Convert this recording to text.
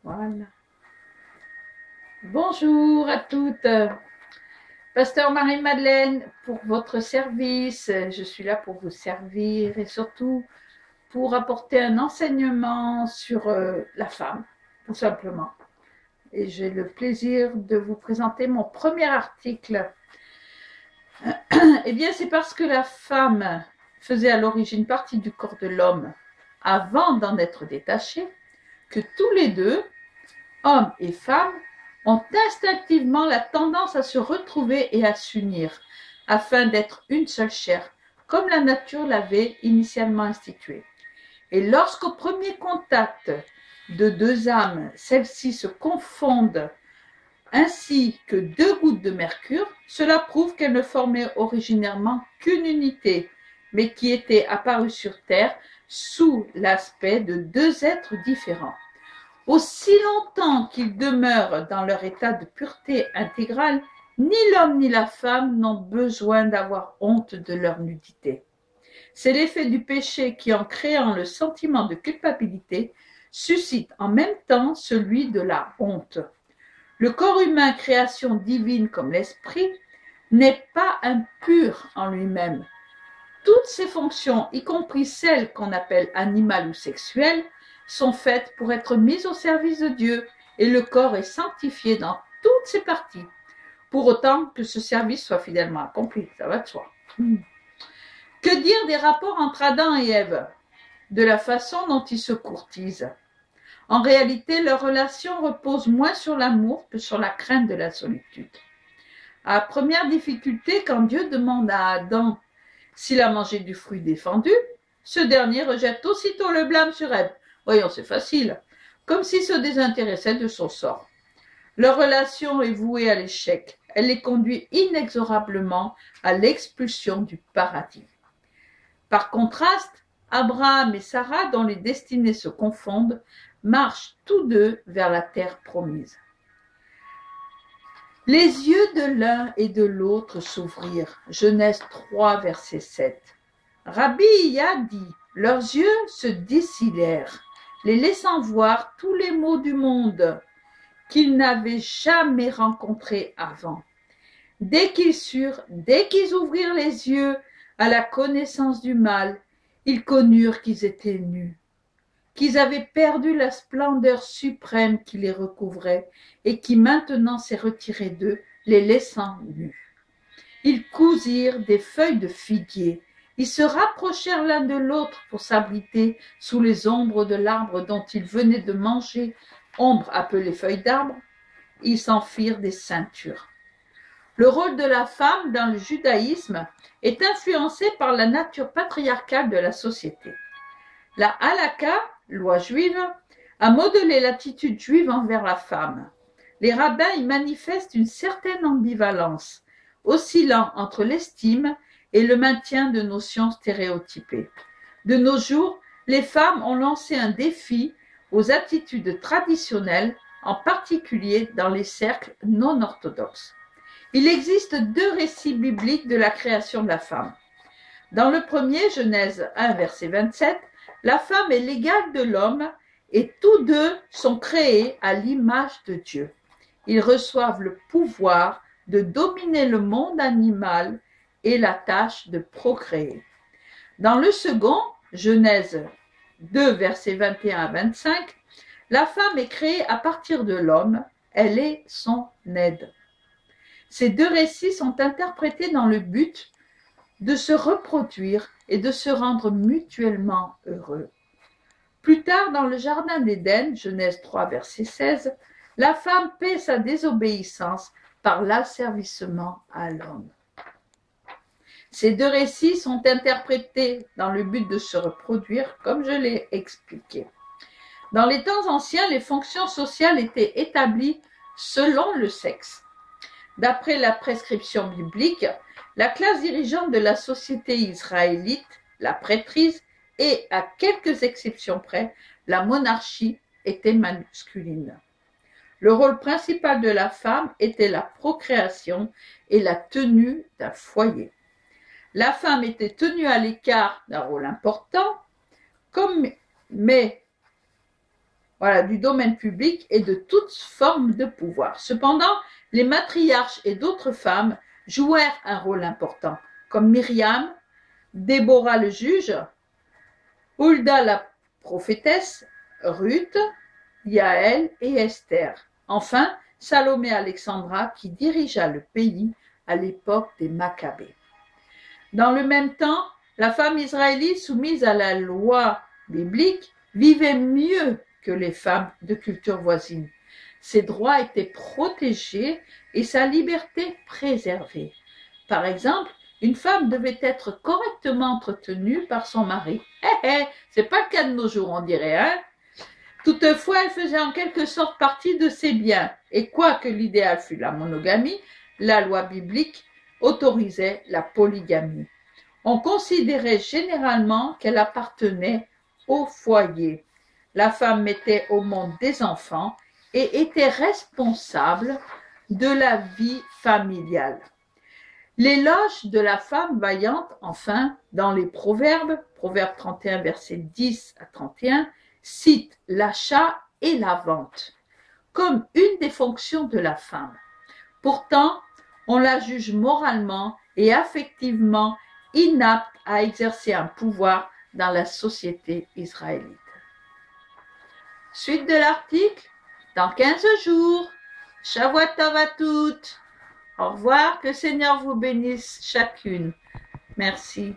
Voilà. Bonjour à toutes. Pasteur Marie-Madeleine, pour votre service. Je suis là pour vous servir et surtout pour apporter un enseignement sur la femme, tout simplement. Et j'ai le plaisir de vous présenter mon premier article. Eh bien, c'est parce que la femme faisait à l'origine partie du corps de l'homme avant d'en être détachée, que tous les deux, hommes et femmes, ont instinctivement la tendance à se retrouver et à s'unir, afin d'être une seule chair, comme la nature l'avait initialement institué. Et lorsqu'au premier contact de deux âmes, celles-ci se confondent ainsi que deux gouttes de mercure, cela prouve qu'elles ne formaient originairement qu'une unité, mais qui étaient apparues sur Terre sous l'aspect de deux êtres différents. Aussi longtemps qu'ils demeurent dans leur état de pureté intégrale, ni l'homme ni la femme n'ont besoin d'avoir honte de leur nudité. C'est l'effet du péché qui, en créant le sentiment de culpabilité, suscite en même temps celui de la honte. Le corps humain, création divine comme l'esprit, n'est pas impur en lui-même. Toutes ses fonctions, y compris celles qu'on appelle animales ou sexuelles, sont faites pour être mises au service de Dieu, et le corps est sanctifié dans toutes ses parties, pour autant que ce service soit fidèlement accompli. Ça va de soi. Que dire des rapports entre Adam et Ève, de la façon dont ils se courtisent? En réalité, leur relation repose moins sur l'amour que sur la crainte de la solitude. À la première difficulté, quand Dieu demande à Adam s'il a mangé du fruit défendu, ce dernier rejette aussitôt le blâme sur Ève. Voyons, c'est facile, comme s'il se désintéressait de son sort. Leur relation est vouée à l'échec. Elle les conduit inexorablement à l'expulsion du paradis. Par contraste, Abraham et Sarah, dont les destinées se confondent, marchent tous deux vers la terre promise. Les yeux de l'un et de l'autre s'ouvrirent. Genèse 3, verset 7. Rabbi Iya dit, leurs yeux se distillèrent, les laissant voir tous les maux du monde qu'ils n'avaient jamais rencontrés avant. Dès qu'ils ouvrirent les yeux à la connaissance du mal, ils connurent qu'ils étaient nus, qu'ils avaient perdu la splendeur suprême qui les recouvrait et qui maintenant s'est retirée d'eux, les laissant nus. Ils cousirent des feuilles de figuier. Ils se rapprochèrent l'un de l'autre pour s'abriter sous les ombres de l'arbre dont ils venaient de manger, ombre appelée feuille d'arbre. Ils s'en firent des ceintures. Le rôle de la femme dans le judaïsme est influencé par la nature patriarcale de la société. La halakha, loi juive, a modelé l'attitude juive envers la femme. Les rabbins y manifestent une certaine ambivalence, oscillant entre l'estime et le maintien de notions stéréotypées. De nos jours, les femmes ont lancé un défi aux attitudes traditionnelles, en particulier dans les cercles non orthodoxes. Il existe deux récits bibliques de la création de la femme. Dans le premier, Genèse 1, verset 27, la femme est l'égale de l'homme et tous deux sont créés à l'image de Dieu. Ils reçoivent le pouvoir de dominer le monde animal et la tâche de procréer. Dans le second, Genèse 2, versets 21 à 25, la femme est créée à partir de l'homme, elle est son aide. Ces deux récits sont interprétés dans le but de se reproduire et de se rendre mutuellement heureux. Plus tard, dans le jardin d'Éden, Genèse 3, verset 16, la femme paie sa désobéissance par l'asservissement à l'homme. Ces deux récits sont interprétés dans le but de se reproduire, comme je l'ai expliqué. Dans les temps anciens, les fonctions sociales étaient établies selon le sexe. D'après la prescription biblique, la classe dirigeante de la société israélite, la prêtrise, et, à quelques exceptions près, la monarchie était masculine. Le rôle principal de la femme était la procréation et la tenue d'un foyer. La femme était tenue à l'écart d'un rôle important, mais voilà, du domaine public et de toute forme de pouvoir. Cependant, les matriarches et d'autres femmes jouèrent un rôle important, comme Myriam, Déborah le juge, Hulda la prophétesse, Ruth, Yaël et Esther. Enfin, Salomé Alexandra qui dirigea le pays à l'époque des Maccabées. Dans le même temps, la femme israélite soumise à la loi biblique vivait mieux que les femmes de culture voisine. Ses droits étaient protégés et sa liberté préservée. Par exemple, une femme devait être correctement entretenue par son mari. C'est pas le cas de nos jours, on dirait, hein? Toutefois, elle faisait en quelque sorte partie de ses biens, et quoique l'idéal fût la monogamie, la loi biblique autorisait la polygamie. On considérait généralement qu'elle appartenait au foyer. La femme mettait au monde des enfants et était responsable de la vie familiale. L'éloge de la femme vaillante, enfin, dans les Proverbes, Proverbe 31, versets 10 à 31, cite l'achat et la vente comme une des fonctions de la femme. Pourtant, on la juge moralement et affectivement inapte à exercer un pouvoir dans la société israélite. Suite de l'article, dans 15 jours. Shavua tov à toutes. Au revoir, que le Seigneur vous bénisse chacune. Merci.